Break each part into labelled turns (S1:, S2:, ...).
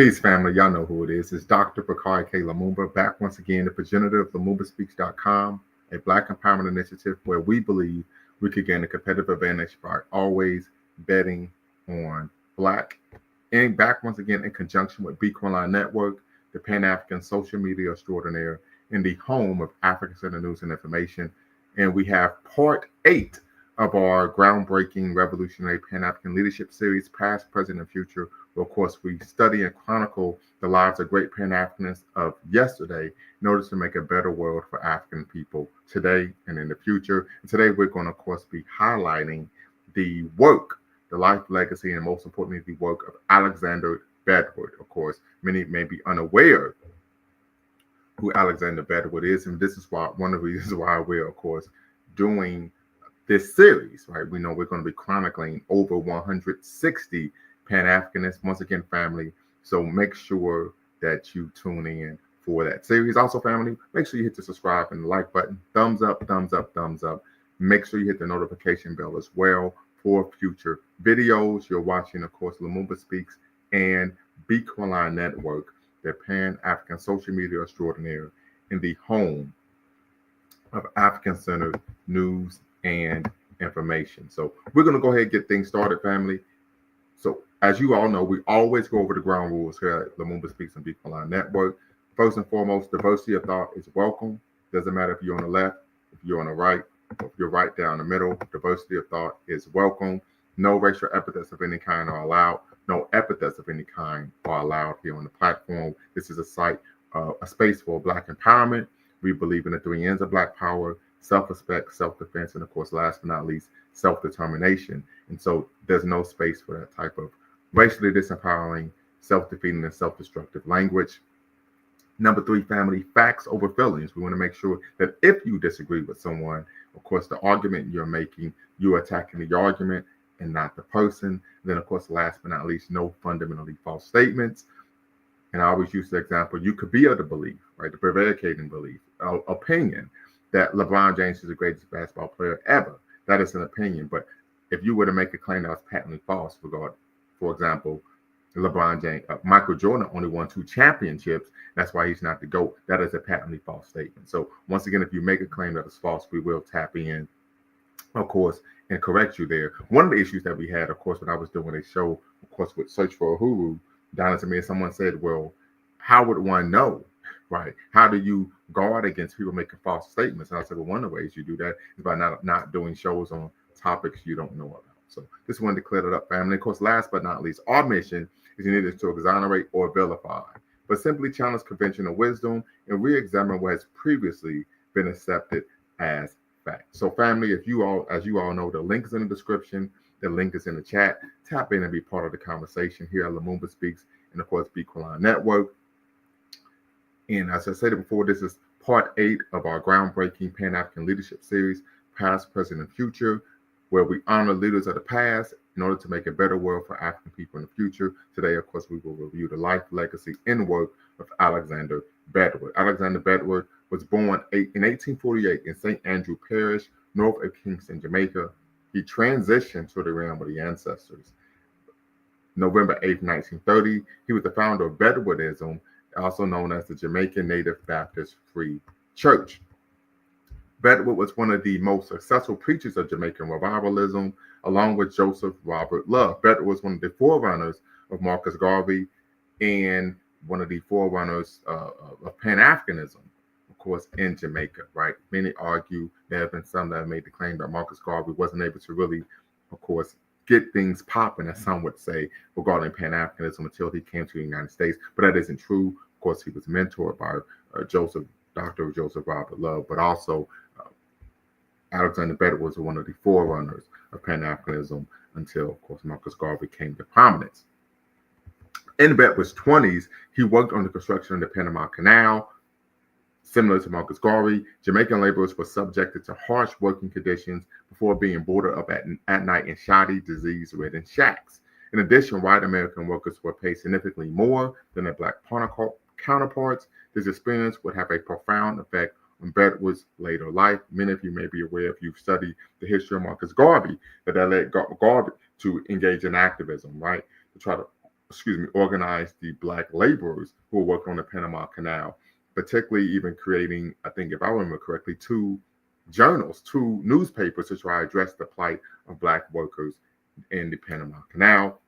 S1: Peace, family. Y'all know who it is. It's Dr. Bakari K. Lumumba, back once again, the progenitor of LumumbaSpeaks.com, a Black empowerment initiative where we believe we could gain a competitive advantage by always betting on Black. And back once again in conjunction with VIII Network, the Pan-African social media extraordinaire, and the home of African Center News and Information. And we have part 8 of our groundbreaking revolutionary Pan-African leadership series, Past, Present, and Future. Of course, we study and chronicle the lives of great Pan-Africanists of yesterday in order to make a better world for African people today and in the future. And today, we're going to, of course, be highlighting the work, the life, legacy, and most importantly, the work of Alexander Bedward. Of course, many may be unaware who Alexander Bedward is, and this is why one of the reasons why we're, of course, doing this series, right? We know we're going to be chronicling over 160 Pan-Africanists, once again, family. So make sure that you tune in for that series. Also, family, make sure you hit the subscribe and the like button. Thumbs up, thumbs up, thumbs up. Make sure you hit the notification bell as well for future videos. You're watching, of course, Lumumba Speaks and VIII Network, the Pan-African social media extraordinaire in the home of African-centered news and information. So we're going to go ahead and get things started, family. So as you all know, we always go over the ground rules here at Lumumba Speaks and VIII Network. First and foremost, diversity of thought is welcome. Doesn't matter if you're on the left, if you're on the right, or if you're right down the middle. Diversity of thought is welcome. No racial epithets of any kind are allowed. No epithets of any kind are allowed here on the platform. This is a site, a space for Black empowerment. We believe in the 3 N's of Black power: self-respect, self-defense, and of course, last but not least, self-determination. And so there's no space for that type of racially disempowering, self-defeating, and self-destructive language. Number 3, family, facts over feelings. We want to make sure that if you disagree with someone, of course, the argument you're making, you're attacking the argument and not the person. Then, of course, last but not least, no fundamentally false statements. And I always use the example, you could be of the belief, right, the prevaricating belief, opinion, that LeBron James is the greatest basketball player ever. That is an opinion. But if you were to make a claim that was patently false, for example, LeBron James, Michael Jordan only won 2 championships. That's why he's not the GOAT. That is a patently false statement. So once again, if you make a claim that is false, we will tap in, of course, and correct you there. One of the issues that we had, of course, when I was doing a show, of course, with Search for Uhuru, down to me, someone said, well, how would one know, right? How do you guard against people making false statements? And I said, well, one of the ways you do that is by not doing shows on topics you don't know about. So just wanted to clear that up, family. Of course, last but not least, our mission is neither to exonerate or vilify, but simply challenge conventional wisdom and re-examine what has previously been accepted as fact. So, family, as you all know, the link is in the description. The link is in the chat. Tap in and be part of the conversation here at Lumumba Speaks and, of course, VIII Network. And as I said before, this is part 8 of our groundbreaking Pan-African leadership series, Past, Present, and Future, where we honor leaders of the past in order to make a better world for African people in the future. Today, of course, we will review the life, legacy, and work of Alexander Bedward. Alexander Bedward was born in 1848 in St. Andrew Parish, north of Kingston, Jamaica. He transitioned to the realm of the ancestors. November 8, 1930, he was the founder of Bedwardism, also known as the Jamaican Native Baptist Free Church. Bedward was one of the most successful preachers of Jamaican revivalism, along with Joseph Robert Love. Bedward was one of the forerunners of Marcus Garvey and one of the forerunners of Pan-Africanism, of course, in Jamaica, right? Many argue, there have been some that have made the claim that Marcus Garvey wasn't able to really, of course, get things popping, as some would say, regarding Pan-Africanism until he came to the United States. But that isn't true. Of course, he was mentored by Dr. Joseph Robert Love, but also Alexander Bedward was one of the forerunners of Pan-Africanism until, of course, Marcus Garvey came to prominence. In Bedward's 20s, he worked on the construction of the Panama Canal. Similar to Marcus Garvey, Jamaican laborers were subjected to harsh working conditions before being boarded up at night in shoddy, disease-ridden shacks. In addition, white American workers were paid significantly more than their Black counterparts. This experience would have a profound effect on Bedward's later life. Many of you may be aware, if you've studied the history of Marcus Garvey, that led Garvey to engage in activism, right? To try to organized the black laborers who were working on the Panama Canal, particularly even creating, I think, if I remember correctly, two newspapers to try to address the plight of black workers in the Panama Canal.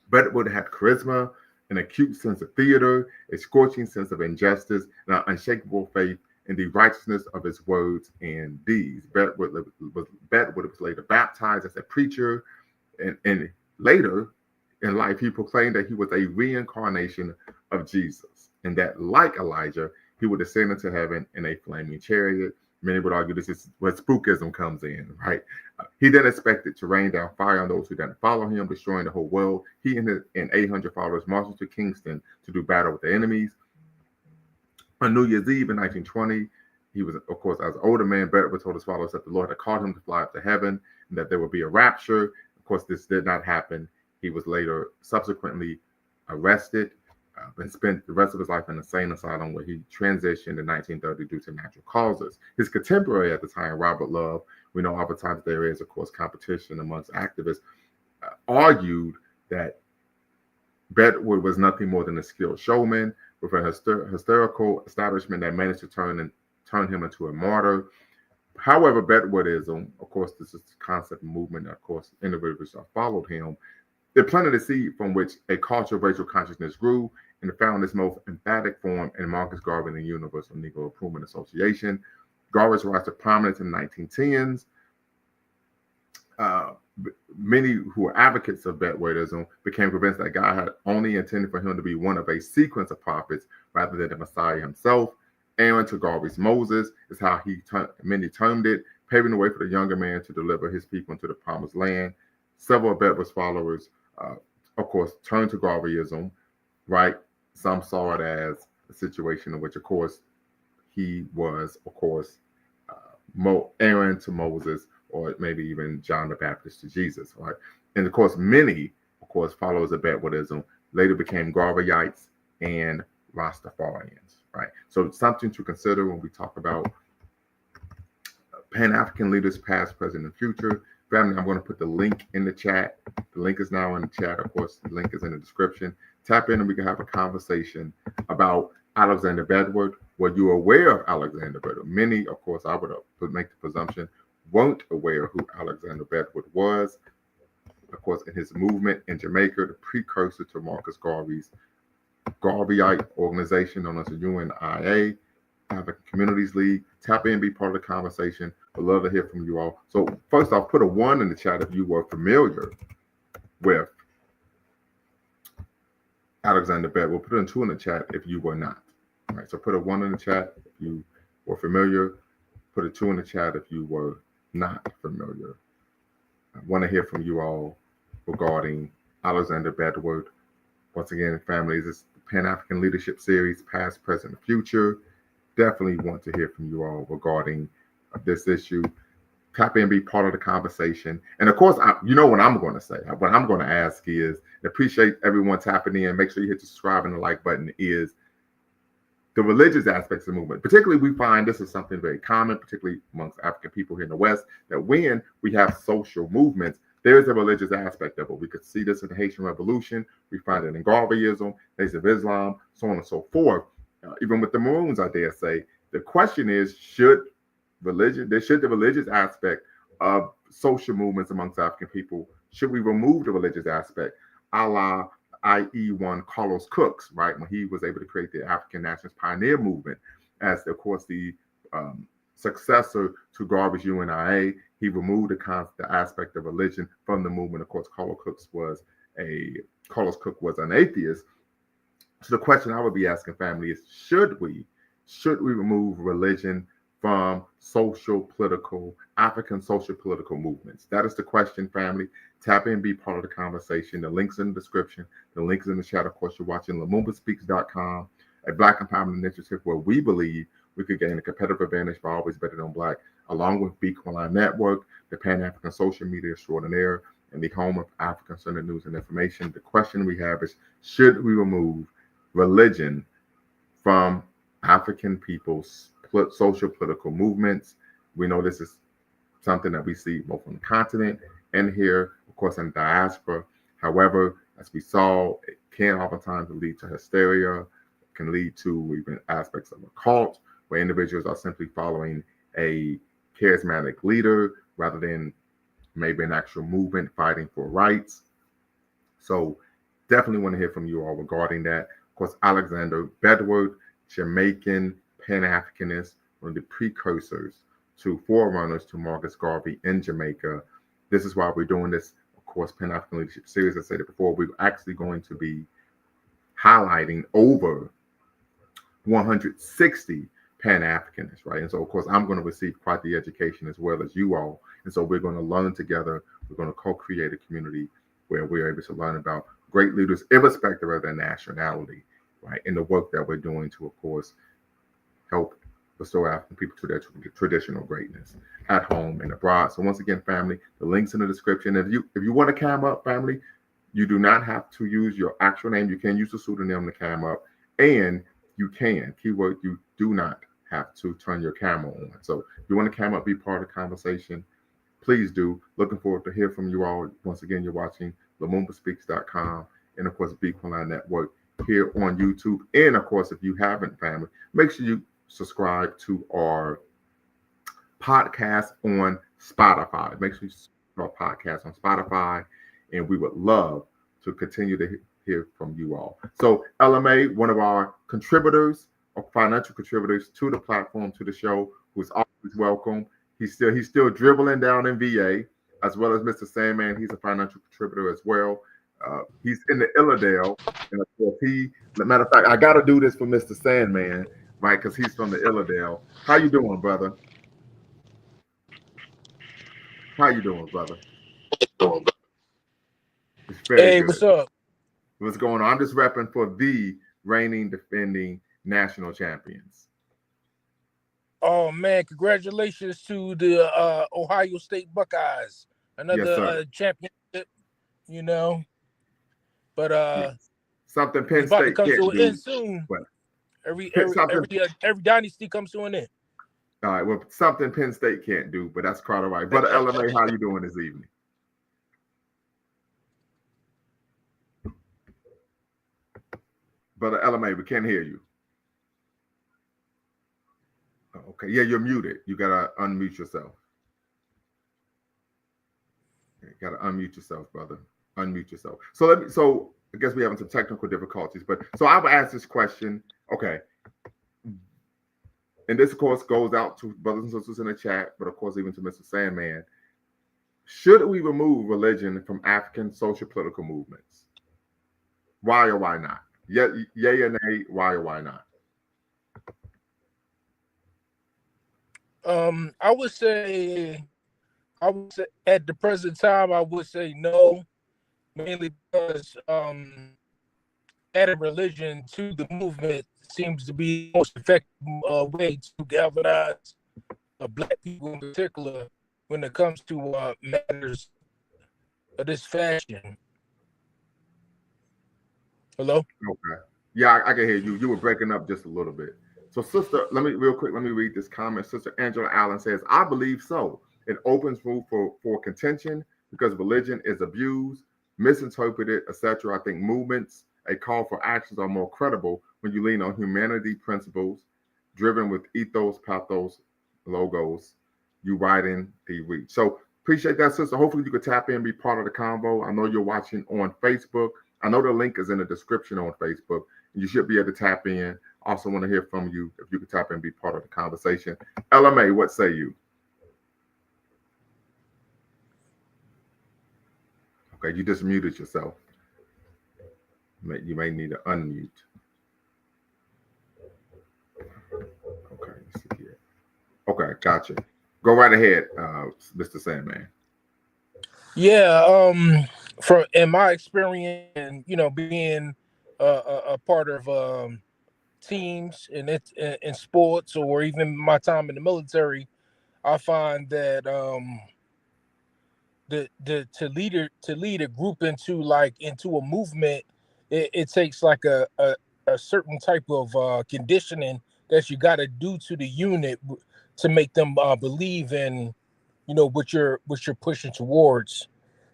S1: Bedward had charisma, an acute sense of theater, a scorching sense of injustice, and an unshakable faith in the righteousness of his words and deeds. Bedward was later baptized as a preacher, and later in life, he proclaimed that he was a reincarnation of Jesus, and that, like Elijah, he would ascend into heaven in a flaming chariot. Many would argue this is where spookism comes in, right? He then expected to rain down fire on those who didn't follow him, destroying the whole world. He and 800 followers marched to Kingston to do battle with the enemies. On New Year's Eve in 1920, he was, of course, as an older man, Bedward told his followers that the Lord had called him to fly up to heaven and that there would be a rapture. Of course, this did not happen. He was later subsequently arrested and spent the rest of his life in an insane asylum, where he transitioned in 1930 due to natural causes. His contemporary at the time, Robert Love, we know oftentimes there is, of course, competition amongst activists, argued that Bedward was nothing more than a skilled showman with a hysterical establishment that managed to turn him into a martyr. However, Bedwardism, of course, this is the concept and movement, of course, individuals that followed him. It planted a seed from which a culture of racial consciousness grew and found its most emphatic form in Marcus Garvey and the Universal Negro Improvement Association. Garvey's rise to prominence in the 1910s. Many who were advocates of Bedwardism became convinced that God had only intended for him to be one of a sequence of prophets rather than the Messiah himself. Aaron to Garvey's Moses is how many termed it, paving the way for the younger man to deliver his people into the promised land. Several of Bedward's followers, of course, turned to Garveyism, right? Some saw it as a situation in which, of course, he was, of course, Aaron to Moses, or maybe even John the Baptist to Jesus, right? And of course, many, of course, followers of Bedwardism later became Garveyites and Rastafarians, right? So it's something to consider when we talk about Pan-African leaders, past, present, and future. Family, I'm going to put the link in the chat. The link is now in the chat. Of course, the link is in the description. Tap in and we can have a conversation about Alexander Bedward. Were you aware of Alexander Bedward? Many, of course, I would make the presumption, weren't aware who Alexander Bedward was. Of course, in his movement in Jamaica, the precursor to Marcus Garvey's Garveyite organization known as the UNIA, African Communities League. Tap in, be part of the conversation. I'd love to hear from you all. So first off, put a 1 in the chat if you were familiar with Alexander Bedward. Put a 2 in the chat if you were not. All right, so put a 1 in the chat if you were familiar. Put a 2 in the chat if you were not familiar. I want to hear from you all regarding Alexander Bedward. Once again, families, this Pan-African Leadership Series, past, present, and future. Definitely want to hear from you all regarding this issue. Tap in, be part of the conversation. And of course, you know what I'm going to say. What I'm going to ask is, appreciate everyone tapping in. Make sure you hit the subscribe and the like button, is the religious aspects of the movement. Particularly, we find this is something very common, particularly amongst African people here in the West, that when we have social movements, there is a religious aspect of it. We could see this in the Haitian Revolution. We find it in Garveyism, Nation of Islam, so on and so forth. Even with the Maroons, I dare say, the question is, should the religious aspect of social movements amongst African people, should we remove the religious aspect, a la i.e. one Carlos Cooks, right, when he was able to create the African Nationalist Pioneer Movement as, of course, the successor to Garvey's UNIA. He removed the aspect of religion from the movement. Of course, Carlos Cook was an atheist. So the question I would be asking family is, should we remove religion from African social political movements? That is the question, family. Tap in, be part of the conversation. The link's in the description. The link's in the chat. Of course, you're watching LumumbaSpeaks.com, a Black empowerment initiative where we believe we could gain a competitive advantage by always betting on Black, along with Beacon Online Network, the Pan-African Social Media Extraordinaire, and the home of African-centered news and information. The question we have is, should we remove religion from African people's social political movements? We know this is something that we see both on the continent and here, of course, in diaspora. However, as we saw, it can oftentimes lead to hysteria, can lead to even aspects of a cult where individuals are simply following a charismatic leader rather than maybe an actual movement fighting for rights. So definitely want to hear from you all regarding that. Of course, Alexander Bedward, Jamaican Pan-Africanist, one of the precursors to forerunners to Marcus Garvey in Jamaica. This is why we're doing this, of course, Pan-African Leadership Series. I said it before, we're actually going to be highlighting over 160 Pan-Africanists, right? And so, of course, I'm going to receive quite the education as well as you all. And so we're going to learn together. We're going to co-create a community where we're able to learn about great leaders, irrespective of their nationality, right? In the work that we're doing to, of course, help restore African people to their traditional greatness at home and abroad. So once again, family, the link's in the description. If you want to cam up, family, you do not have to use your actual name. You can use the pseudonym to cam up, and you can, keyword, you do not have to turn your camera on. So if you want to cam up, be part of the conversation, please do. Looking forward to hear from you all. Once again, you're watching LumumbaSpeaks.com and, of course, Beacon Network here on YouTube. And, of course, if you haven't, family, make sure you subscribe to our podcast on Spotify. Make sure you subscribe to our podcast on Spotify, and we would love to continue to hear from you all. So LMA, one of our contributors or financial contributors to the platform, to the show, who's always welcome. He's still dribbling down in VA, as well as Mr. Sandman. He's a financial contributor as well. He's in the Illidale, and of course matter of fact, I got to do this for Mr. Sandman, right? Because he's from the Illidale. How you doing, brother? How you doing, brother?
S2: Hey,
S1: good.
S2: What's up?
S1: What's going on? I'm just repping for the reigning, defending national champions.
S2: Oh man, congratulations to the Ohio State Buckeyes. Another championship, you know. But
S1: yes. Something Penn
S2: about
S1: State
S2: to come
S1: can't
S2: to an
S1: do.
S2: end soon.
S1: But
S2: every dynasty comes to an end.
S1: All right, well, something Penn State can't do, but that's quite all right. Brother LMA, how you doing this evening? Brother LMA, we can't hear you. Oh, okay, yeah, you're muted. You gotta unmute yourself. You gotta unmute yourself, brother. Unmute yourself. So I guess we're having some technical difficulties, but so I will ask this question. Okay. And this, of course, goes out to brothers and sisters in the chat, but of course, even to Mr. Sandman. Should we remove religion from African social political movements? Why or why not? Yay or nay, why or why not?
S2: I would say at the present time, I would say no, mainly because adding religion to the movement seems to be the most effective way to galvanize Black people in particular when it comes to matters of this fashion. Hello?
S1: Okay. Yeah, I can hear you. You were breaking up just a little bit. So, sister, let me read this comment. Sister Angela Allen says, I believe so. It opens room for contention because religion is abused, misinterpreted, etc. I think movements, a call for actions are more credible when you lean on humanity principles, driven with ethos, pathos, logos. You widen the reach. So appreciate that, sister. Hopefully you could tap in and be part of the convo. I know you're watching on Facebook. I know the link is in the description on Facebook. You should be able to tap in. Also want to hear from you if you could tap in and be part of the conversation. LMA, what say you? Okay, you just muted yourself. You may need to unmute. Okay, let's see here. Okay, gotcha. Go right ahead, Mr. Sandman.
S2: Yeah, from in my experience, being a part of teams in sports or even my time in the military, I find that to lead a group into a movement, it takes like a certain type of conditioning that you got to do to the unit to make them believe in what you're pushing towards.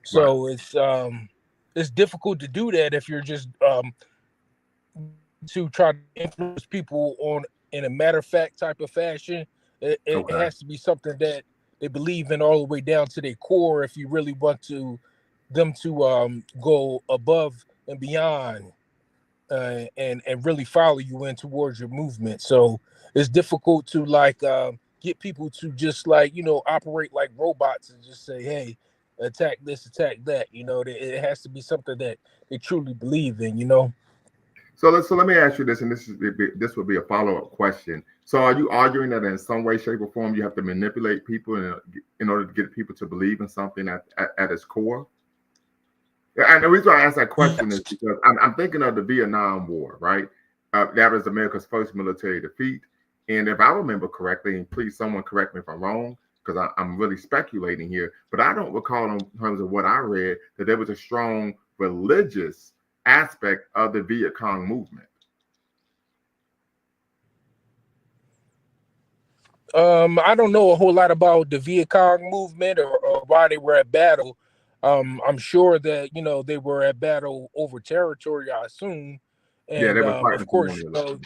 S2: So right. it's difficult to do that if you're just to try to influence people on in a matter of fact type of fashion. It
S1: Okay.
S2: has to be something that they believe in all the way down to their core if you really want to them to go above and beyond and really follow you in towards your movement. So it's difficult to like get people to just like operate like robots and just say, hey, attack this, attack that. It has to be something that they truly believe in.
S1: So let me ask you this, and this would be a follow-up question. So are you arguing that in some way, shape, or form you have to manipulate people in order to get people to believe in something at its core? And the reason I ask that question is because I'm thinking of the Vietnam War, right? That was America's first military defeat. And if I remember correctly, and please someone correct me if I'm wrong, because I'm really speculating here, but I don't recall in terms of what I read that there was a strong religious aspect of the Viet Cong movement.
S2: I don't know a whole lot about the Viet Cong movement or why they were at battle. I'm sure that they were at battle over territory, I assume,
S1: Yeah, they
S2: and
S1: were fighting
S2: of
S1: for
S2: course,
S1: one another.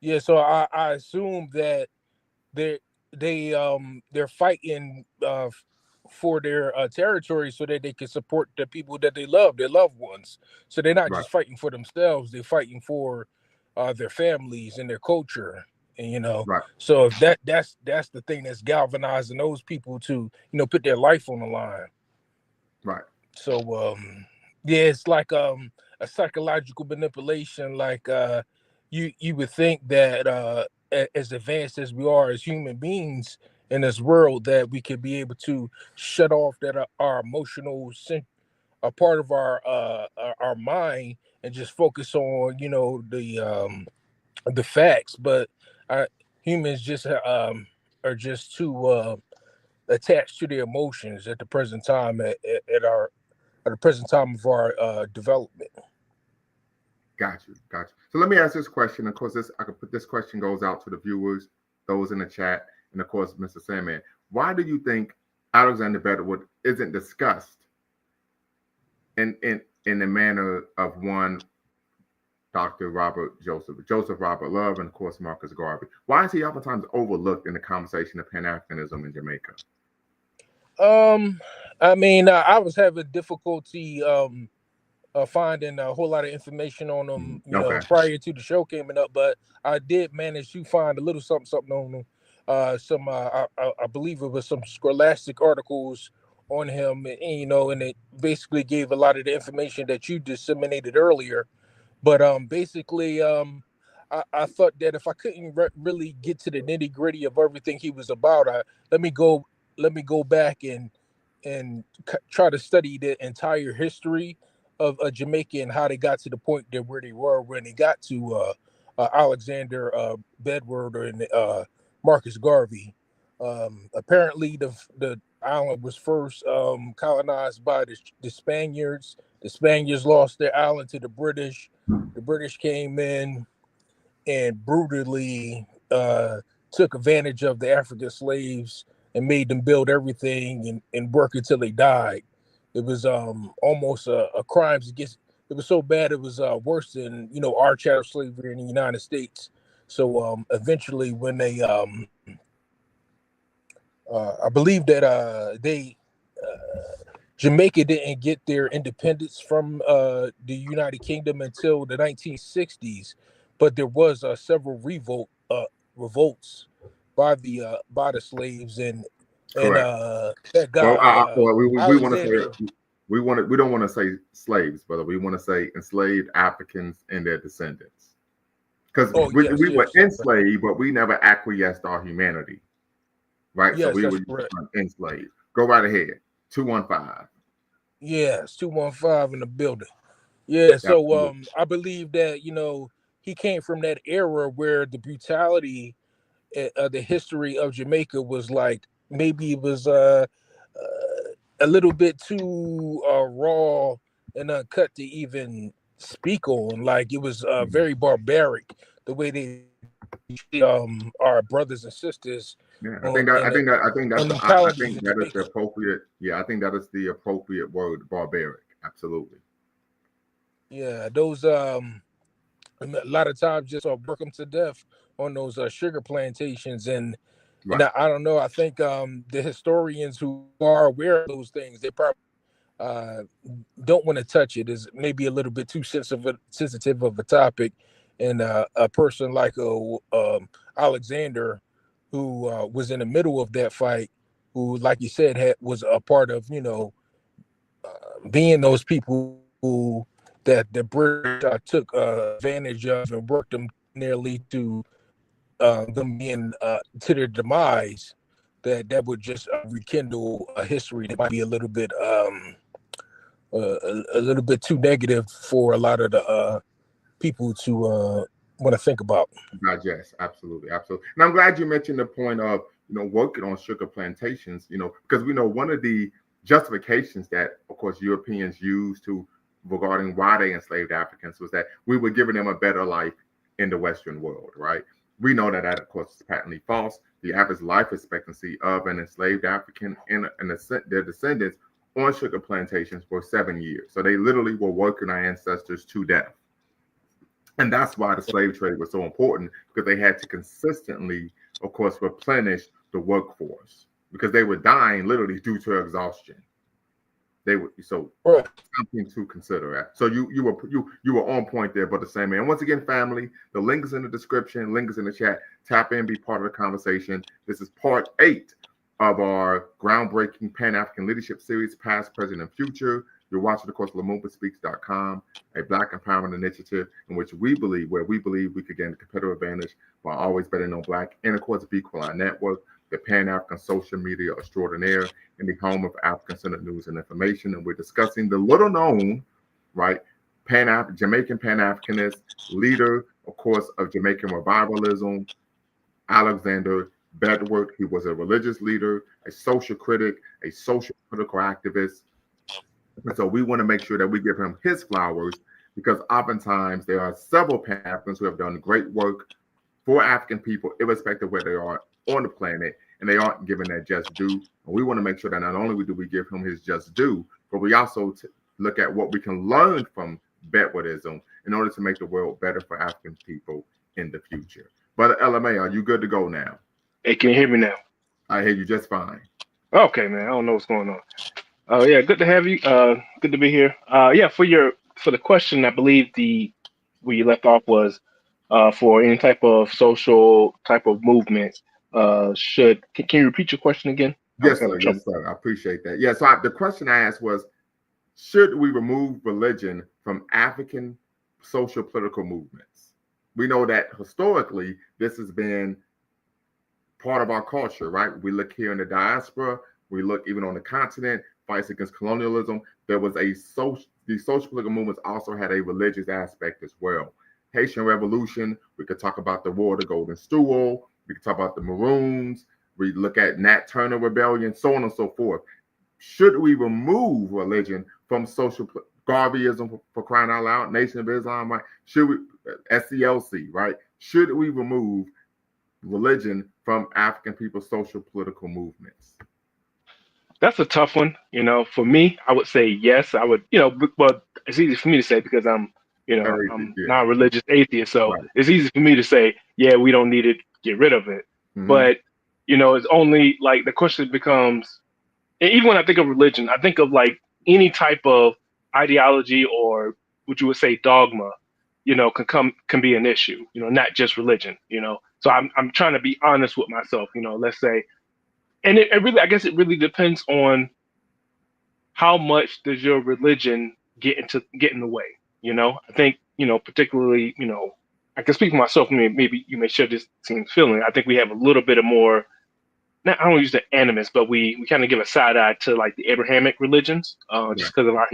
S2: yeah. So I assume that they they're fighting for their territory so that they can support the people that they love, their loved ones. So they're not
S1: Right,
S2: just fighting for themselves; they're fighting for their families and their culture. And
S1: right,
S2: so if that's the thing that's galvanizing those people to put their life on the line.
S1: right.
S2: So yeah, it's like a psychological manipulation. Like you would think that as advanced as we are as human beings in this world, that we could be able to shut off that our emotional a part of our mind and just focus on the facts. But our humans just are just too attached to their emotions at the present time at the present time of our development.
S1: Got you, got you. So let me ask this question. Of course, I could put this question goes out to the viewers, those in the chat, and of course, Mr. Sandman. Why do you think Alexander Bedward isn't discussed in the manner of one Dr. Joseph Robert Love, and of course Marcus Garvey? Why is he oftentimes overlooked in the conversation of Pan-Africanism in Jamaica?
S2: I mean, I was having difficulty finding a whole lot of information on them,
S1: Okay,
S2: prior to the show coming up, but I did manage to find a little something on them. Some I believe it was some scholastic articles on him, and it basically gave a lot of the information that you disseminated earlier. But basically, I thought that if I couldn't really get to the nitty gritty of everything he was about, let me go let me go back and try to study the entire history of Jamaica and how they got to the point that where they were when they got to Alexander Bedward and Marcus Garvey. Apparently, the island was first colonized by the Spaniards. The Spaniards lost their island to the British. The British came in and brutally took advantage of the African slaves and made them build everything and work until they died. It was almost a crime against. It was so bad it was worse than our chattel slavery in the United States. So eventually, when they I believe that they Jamaica didn't get their independence from the United Kingdom until the 1960s, but there was several revolts by the slaves and
S1: correct.
S2: that
S1: Well,
S2: guy
S1: we want to
S2: Alexander.
S1: say we don't want to say slaves, brother. We want to say enslaved Africans and their descendants, because
S2: Oh
S1: we were
S2: yes,
S1: enslaved, but we never acquiesced our humanity, right? So
S2: yes,
S1: we
S2: that's
S1: were
S2: correct.
S1: enslaved. Go right ahead. 215.
S2: Yes, 215 in the building. Yeah, so
S1: Absolutely.
S2: I believe that he came from that era where the brutality the history of Jamaica was like maybe it was a little bit too raw and uncut to even speak on. Like it was
S1: Mhm.
S2: very barbaric the way they our brothers and sisters
S1: Yeah,
S2: on in the on the
S1: I
S2: colonies
S1: think
S2: in
S1: that is the
S2: Jamaica.
S1: appropriate. Yeah, I think that is the appropriate word. Barbaric. Absolutely.
S2: Yeah, those a lot of times just work them to death on those sugar plantations, and
S1: Right.
S2: I don't know. I think the historians who are aware of those things, they probably uh, don't want to touch it. Is maybe a little bit too sensitive of a topic, and a person like Alexander, who was in the middle of that fight, who, like you said, was a part of being those people who that the British took advantage of and worked them nearly to them being to their demise. That would just rekindle a history that might be a little bit too negative for a lot of the people to want to think about.
S1: Digest. Absolutely. Absolutely. And I'm glad you mentioned the point of, working on sugar plantations, because we know one of the justifications that, of course, Europeans used to regarding why they enslaved Africans was that we were giving them a better life in the Western world, right? We know that, of course, is patently false. The average life expectancy of an enslaved African and their descendants on sugar plantations were 7 years. So they literally were working our ancestors to death. And that's why the slave trade was so important, because they had to consistently, of course, replenish the workforce because they were dying literally due to exhaustion. They were so
S2: Right.
S1: something to consider. So you were on point there, but the same man. Once again, family, the link is in the description, link is in the chat. Tap in, be part of the conversation. This is part 8 of our groundbreaking Pan-African leadership series, past, present, and future. You're watching, of course, LumubaSpeaks.com, a Black empowerment initiative in which where we believe we could gain a competitive advantage while always betting on Black, and of course, Be Equal Network, the Pan-African social media extraordinaire, in the home of African-centered news and information. And we're discussing the little known, right, Jamaican Pan-Africanist leader, of course, of Jamaican revivalism, Alexander Bedward. He was a religious leader, a social critic, a social political activist. And so we want to make sure that we give him his flowers, because oftentimes there are several Pan-Africans who have done great work for African people, irrespective of where they are on the planet, and they aren't given that just due. And we want to make sure that not only do we give him his just due, but we also look at what we can learn from Bedwardism in order to make the world better for African people in the future. Brother LMA, are you good to go now?
S3: Hey, can you hear me now?
S1: I hear you just fine.
S3: Okay, man. I don't know what's going on. Oh yeah, good to have you. Good to be here. Yeah, for the question, I believe where you left off was for any type of social type of movement. Can you repeat your question again? I was
S1: Yes,
S3: having
S1: sir.
S3: trouble.
S1: Yes, sir. I appreciate that. Yeah. So the question I asked was, should we remove religion from African social political movements? We know that historically this has been part of our culture, right? We look here in the diaspora, we look even on the continent, fights against colonialism. There was these social political movements also had a religious aspect as well. Haitian Revolution, we could talk about the War of the Golden Stool, we could talk about the Maroons, we look at Nat Turner Rebellion, so on and so forth. Should we remove religion from social Garveyism, for crying out loud, Nation of Islam, right? Should we SCLC, right? Should we remove religion from African people's social political movements?
S3: That's a tough one. For me, I would say yes. I would. But it's easy for me to say because I'm
S1: Yeah,
S3: not a religious atheist, so
S1: right.
S3: it's easy for me to say, yeah, we don't need it, get rid of it.
S1: Mm-hmm.
S3: But it's only like the question becomes. And even when I think of religion, I think of like any type of ideology or what you would say dogma, can be an issue, not just religion, So I'm trying to be honest with myself, let's say, and it really, I guess it really depends on how much does your religion get in the way, I think, particularly, I can speak for myself, maybe you may share this same feeling. I think we have a little bit of more, not, I don't use the animus, but we kind of give a side eye to like the Abrahamic religions,
S1: Yeah.
S3: just because of our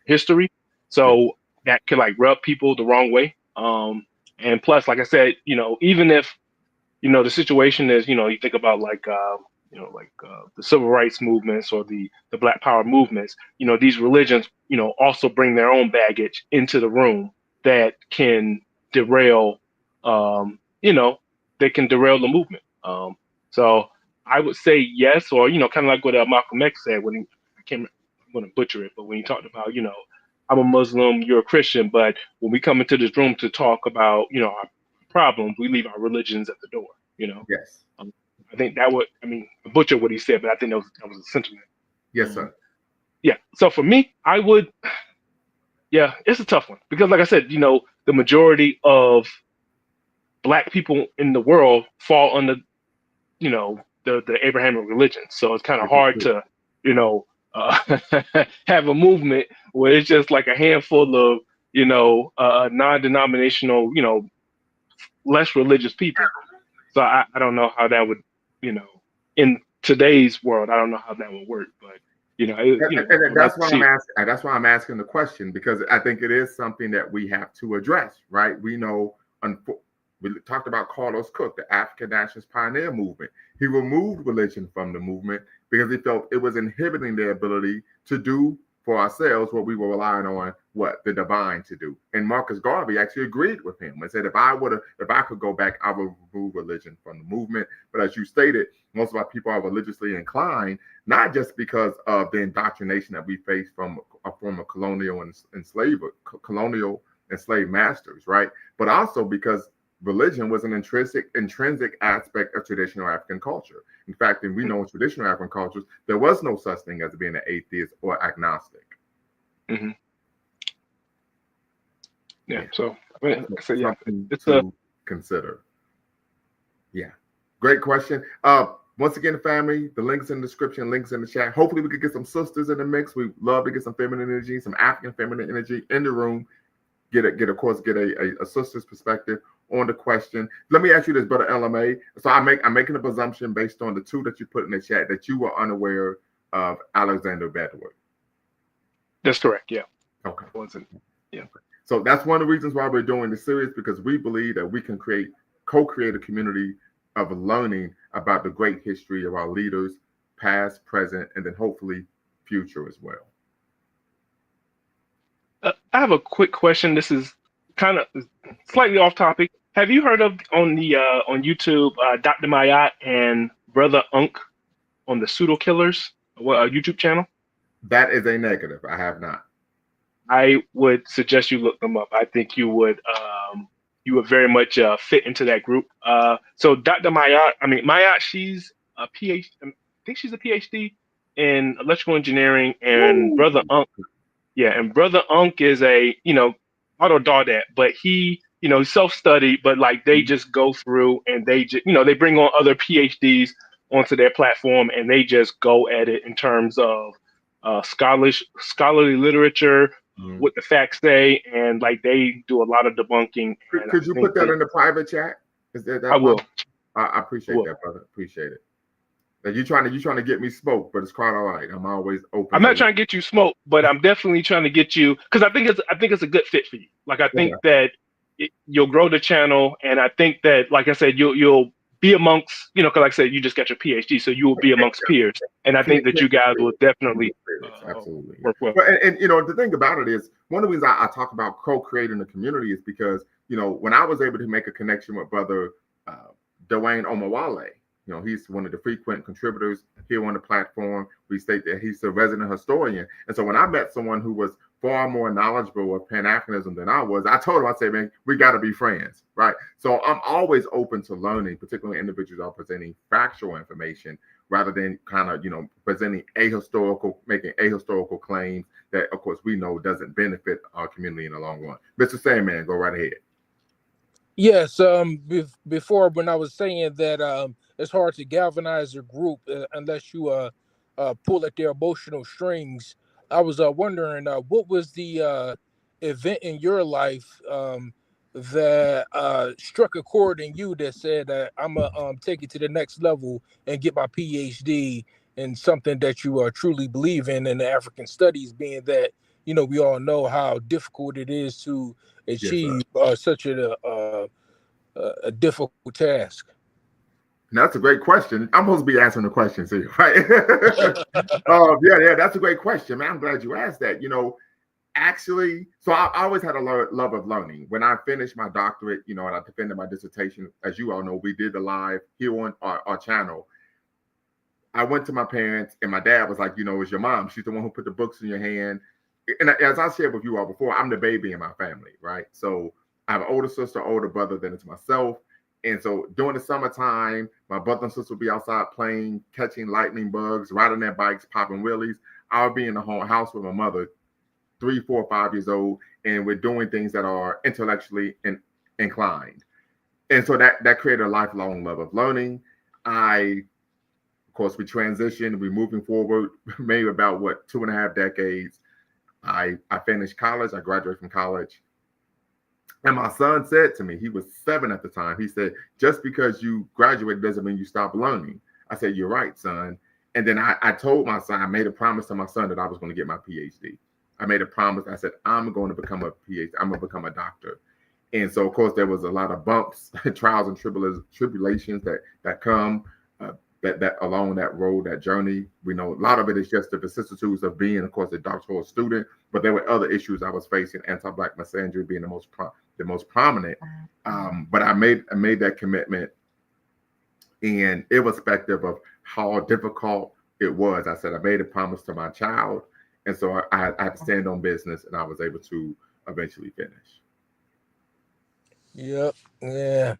S3: history.
S1: Yeah.
S3: So that could like rub people the wrong way. And plus, like I said, even if the situation is, you think about like the civil rights movements or the Black Power movements. These religions, also bring their own baggage into the room that can derail, they can derail the movement. So I would say yes, or kind of like what Malcolm X said when I'm going to butcher it, but when he talked about I'm a Muslim, you're a Christian, but when we come into this room to talk about our problems, we leave our religions at the door.
S1: Yes.
S3: I think that would I butcher what he said, but I think that was a sentiment.
S1: Yes, sir.
S3: Yeah. So for me, I would. Yeah, it's a tough one because, like I said, the majority of Black people in the world fall under, the Abrahamic religion. So it's kind of hard to, have a movement where it's just like a handful of, non-denominational, less religious people. So I don't know how that would, in today's world, I don't know how that would work, but.
S1: That's why I'm asking. That's why I'm asking the question, because I think it is something that we have to address, right? We know, we talked about Carlos Cook, the African nationalist pioneer movement. He removed religion from the movement because he felt it was inhibiting their ability to do for ourselves what we were relying on, the divine to do. And Marcus Garvey actually agreed with him and said, if I could go back, I would remove religion from the movement. But as you stated, most of our people are religiously inclined, not just because of the indoctrination that we face from a form of colonial and enslaved masters, right? But also because religion was an intrinsic aspect of traditional African culture. In fact, and we know in traditional African cultures, there was no such thing as being an atheist or agnostic.
S3: Mm-hmm. Yeah. So yeah,
S1: it's to consider. Yeah. Great question. Once again, family, the links in the description, links in the chat. Hopefully we could get some sisters in the mix. We love to get some feminine energy, some African feminine energy in the room. Get a sister's perspective on the question. Let me ask you this, brother LMA. So I'm making a presumption based on the two that you put in the chat that you were unaware of Alexander Bedward.
S3: That's correct. Yeah.
S1: Okay.
S3: Yeah.
S1: So that's one of the reasons why we're doing this series, because we believe that we can co-create a community of learning about the great history of our leaders, past, present, and then hopefully future as well.
S3: I have a quick question. This is kind of slightly off topic. Have you heard of on YouTube Dr. Mayat and Brother Unk on the Pseudo Killers YouTube channel? That
S1: is a negative. I have not.
S3: I would suggest you look them up. I think you would very much fit into that group. So Dr. Mayat, she's a PhD. I think she's a PhD in electrical engineering, and
S1: Ooh.
S3: Brother Unk. Yeah, and Brother Unk is a, autodidact, but he, self-study, but like they just go through and they just, they bring on other PhDs onto their platform and they just go at it in terms of scholarly literature, what the facts say, and like they do a lot of debunking.
S1: Could you put that in the private chat? Is that
S3: I will.
S1: I appreciate that, brother. Appreciate it. You're trying to get me smoked, but it's quite all right. I'm always open.
S3: I'm not trying to get you smoked, but I'm definitely trying to get you, because I think it's a good fit for you. Like I think that you'll grow the channel, and I think that, like I said, you'll be amongst, because like I said, you just got your PhD, so you will be amongst peers, and I think that you guys will definitely
S1: absolutely
S3: work well.
S1: And the thing about it is, one of the reasons I talk about co-creating the community is because when I was able to make a connection with Brother Dwayne Omawale. He's one of the frequent contributors here on the platform. We state that he's a resident historian. And so when I met someone who was far more knowledgeable of Pan-Africanism than I was, I told him, I said, man, we got to be friends, right? So I'm always open to learning, particularly individuals are presenting factual information rather than kind of, presenting making ahistorical claims that, of course, we know doesn't benefit our community in the long run. Mr. Sandman, go right ahead.
S2: Yes, before when I was saying that it's hard to galvanize a group unless you pull at their emotional strings. I was wondering what was the event in your life that struck a chord in you that said I'm gonna take it to the next level and get my PhD in something that you truly believe in the African studies, being that we all know how difficult it is to achieve such a difficult task.
S1: Now, that's a great question. I'm supposed to be answering the questions here, right? Yeah, that's a great question, man. I'm glad you asked that. Actually, so I always had a love of learning. When I finished my doctorate, and I defended my dissertation, as you all know, we did the live here on our channel. I went to my parents, and my dad was like, it's your mom. She's the one who put the books in your hand. And as I shared with you all before, I'm the baby in my family, right? So I have an older sister, older brother, then it's myself. And so during the summertime, my brother and sister would be outside playing, catching lightning bugs, riding their bikes, popping wheelies. I would be in the house with my mother, 3, 4, 5 years old, and we're doing things that are intellectually inclined. And so that created a lifelong love of learning. Of course, we transitioned, we're moving forward, maybe about 2.5 decades. I finished college, I graduated from college. And my son said to me, he was 7 at the time, he said, just because you graduated doesn't mean you stop learning. I said, you're right, son. And then I told my son, I made a promise to my son that I was going to get my PhD. I made a promise. I said, I'm going to become a PhD. I'm going to become a doctor. And so, of course, there was a lot of bumps, trials, and tribulations that come that along that road, that journey. We know a lot of it is just the vicissitudes of being, of course, a doctoral student. But there were other issues I was facing, anti-Black misandry being the most prominent. But I made that commitment, and irrespective of how difficult it was, I said I made a promise to my child. And so I had to stand on business, and I was able to eventually finish.
S2: Yep. Yeah.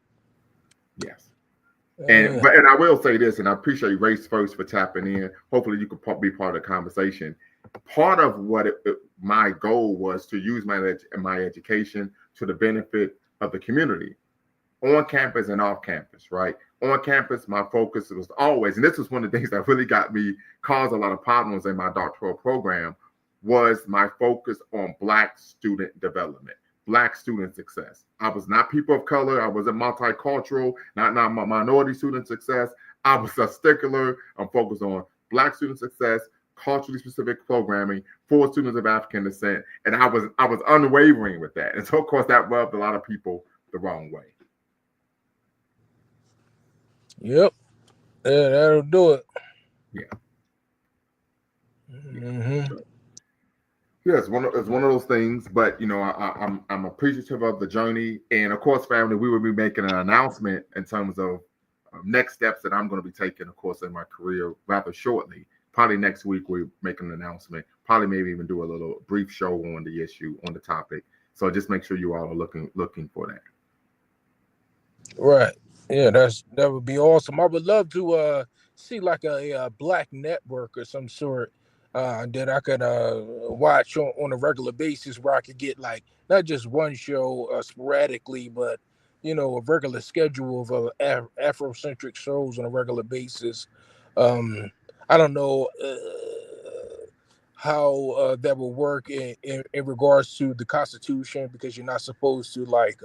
S1: Yes. And I will say this, and I appreciate Race First for tapping in. Hopefully you could be part of the conversation. Part of what my goal was to use my education to the benefit of the community, on campus and off campus, right? On campus, my focus was always, and this was one of the things that really caused a lot of problems in my doctoral program, was my focus on Black student development, Black student success. I was not people of color. I wasn't multicultural, not minority student success. I was a stickler. I'm focused on Black student success, culturally specific programming for students of African descent. And I was unwavering with that. And so, of course, that rubbed a lot of people the wrong way.
S2: Yep. Yeah, that'll do it.
S1: Yeah.
S2: Mm-hmm.
S1: Yeah, it's one of those things, but I'm appreciative of the journey, and of course, family, we will be making an announcement in terms of next steps that I'm going to be taking, of course, in my career rather shortly. Probably next week we're making an announcement. Probably maybe even do a little brief show on the issue, on the topic. So just make sure you all are looking for that.
S2: Right. Yeah, that would be awesome. I would love to see like a Black network or some sort that I could watch on a regular basis, where I could get like not just one show sporadically, but a regular schedule of Afrocentric shows on a regular basis. I don't know how that will work in regards to the Constitution, because you're not supposed to like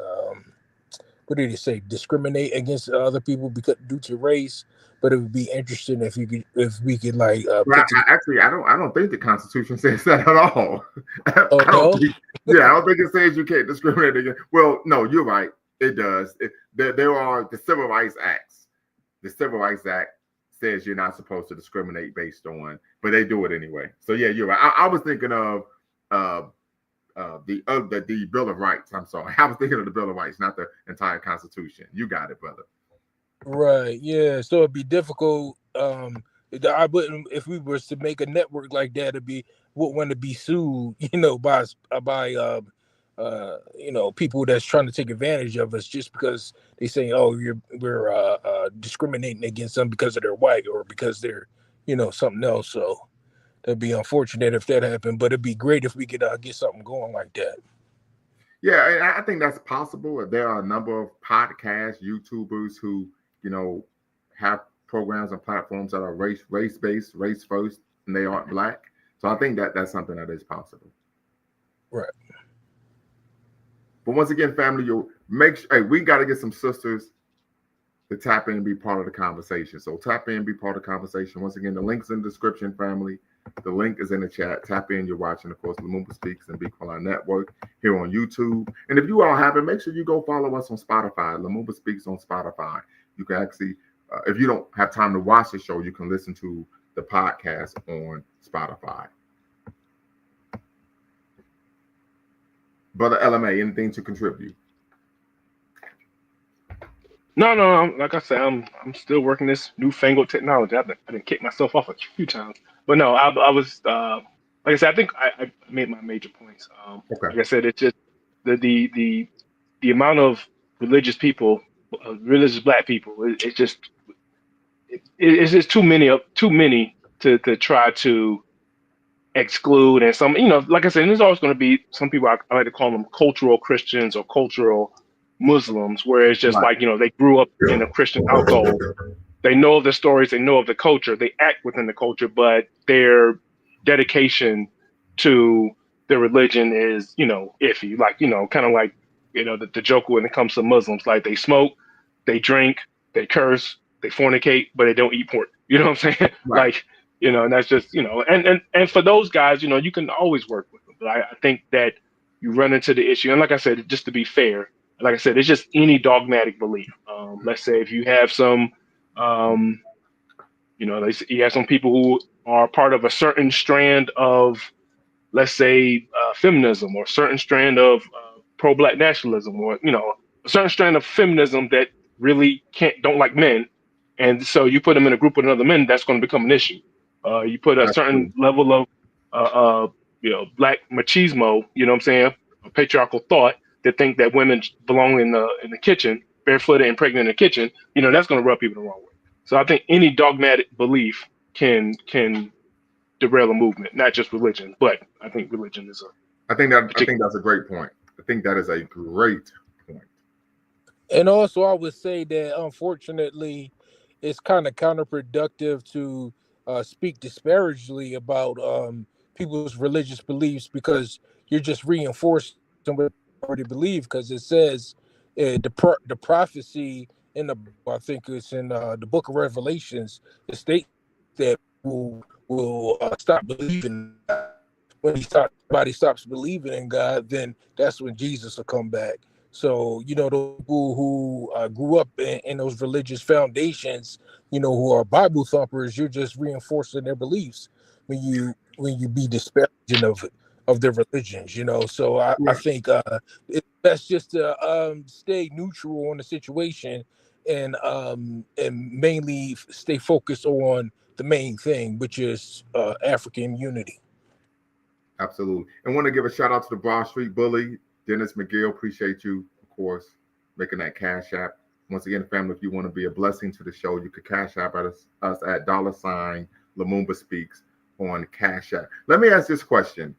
S2: what did he say? Discriminate against other people because due to race. But it would be interesting if we could like
S1: Well, I don't think the Constitution says that at all.
S2: Oh,
S1: I don't
S2: no?
S1: think, I don't think it says you can't discriminate against. Well, no, you're right. It does. There are the Civil Rights Acts. The Civil Rights Act says you're not supposed to discriminate based on, but they do it anyway. So yeah, you're right. I was thinking of the Bill of Rights. I'm sorry. I was thinking of the Bill of Rights, not the entire Constitution. You got it, brother.
S2: Right. Yeah. So it'd be difficult. I wouldn't, if we were to make a network like that, would want to be sued, by people that's trying to take advantage of us just because they say, oh, we're discriminating against them because they're white or because they're, something else. So that'd be unfortunate if that happened, but it'd be great if we could get something going like that.
S1: Yeah, I think that's possible. There are a number of podcast YouTubers who, have programs and platforms that are race-based, race first, and they aren't Black. So I think that's something that is possible.
S2: Right.
S1: But once again, family, we got to get some sisters to tap in and be part of the conversation. So tap in, be part of the conversation. Once again, the link's in the description, family. The link is in the chat. Tap in. You're watching, of course, Lumumba Speaks and Be Quiet Network here on YouTube. And if you all haven't, make sure you go follow us on Spotify. Lumumba Speaks on Spotify. You can actually, if you don't have time to watch the show, you can listen to the podcast on Spotify. Brother LMA, anything to contribute?
S3: No. Like I said, I'm still working this newfangled technology. I didn't kick myself off a few times, but no, I was like I said, I think I made my major points.
S1: Okay.
S3: Like I said, it's just the amount of religious people, religious black people. It's just it's just too many to try to exclude, and some, like I said, there's always going to be some people, I like to call them cultural Christians or cultural Muslims, where it's just
S1: Right.
S3: like, they grew up in a Christian household, they know of the stories, they know of the culture, they act within the culture, but their dedication to their religion is, iffy. Like, kind of like, the joke when it comes to Muslims, like they smoke, they drink, they curse, they fornicate, but they don't eat pork. You know what I'm saying?
S1: Right.
S3: Like, and that's just, and for those guys, you can always work with them. But I think that you run into the issue. And like I said, just to be fair, like I said, it's just any dogmatic belief. Let's say if you have some, um, you have some people who are part of a certain strand of, let's say, feminism, or a certain strand of pro-black nationalism, or a certain strand of feminism that really don't like men, and so you put them in a group with other men, that's going to become an issue. You put a certain
S1: Absolutely.
S3: level of black machismo, what I'm saying, a patriarchal thought, that think that women belong in the kitchen, barefooted and pregnant in the kitchen, that's going to rub people the wrong way. So I think any dogmatic belief can derail a movement, not just religion, but I think religion is a
S1: I think
S3: particular.
S1: that's a great point. I think that is a great point.
S2: And also, I would say that unfortunately, it's kind of counterproductive to speak disparagingly about people's religious beliefs, because you're just reinforcing what they already believe. Because it says the prophecy in the, I think it's in the book of Revelations, it states that will stop believing. When somebody stops believing in God, then that's when Jesus will come back. So, the people who grew up in those religious foundations, who are Bible thumpers, you're just reinforcing their beliefs when you be disparaging of their religions. So I
S1: Right.
S2: think it's best just to stay neutral on the situation, and mainly stay focused on the main thing, which is African unity.
S1: Absolutely. And want to give a shout out to the Broad Street Bully, Dennis McGill. Appreciate you, of course, making that cash app. Once again, family, if you want to be a blessing to the show, you could cash app at us at $ Lumumba Speaks on Cash App. Let me ask this question.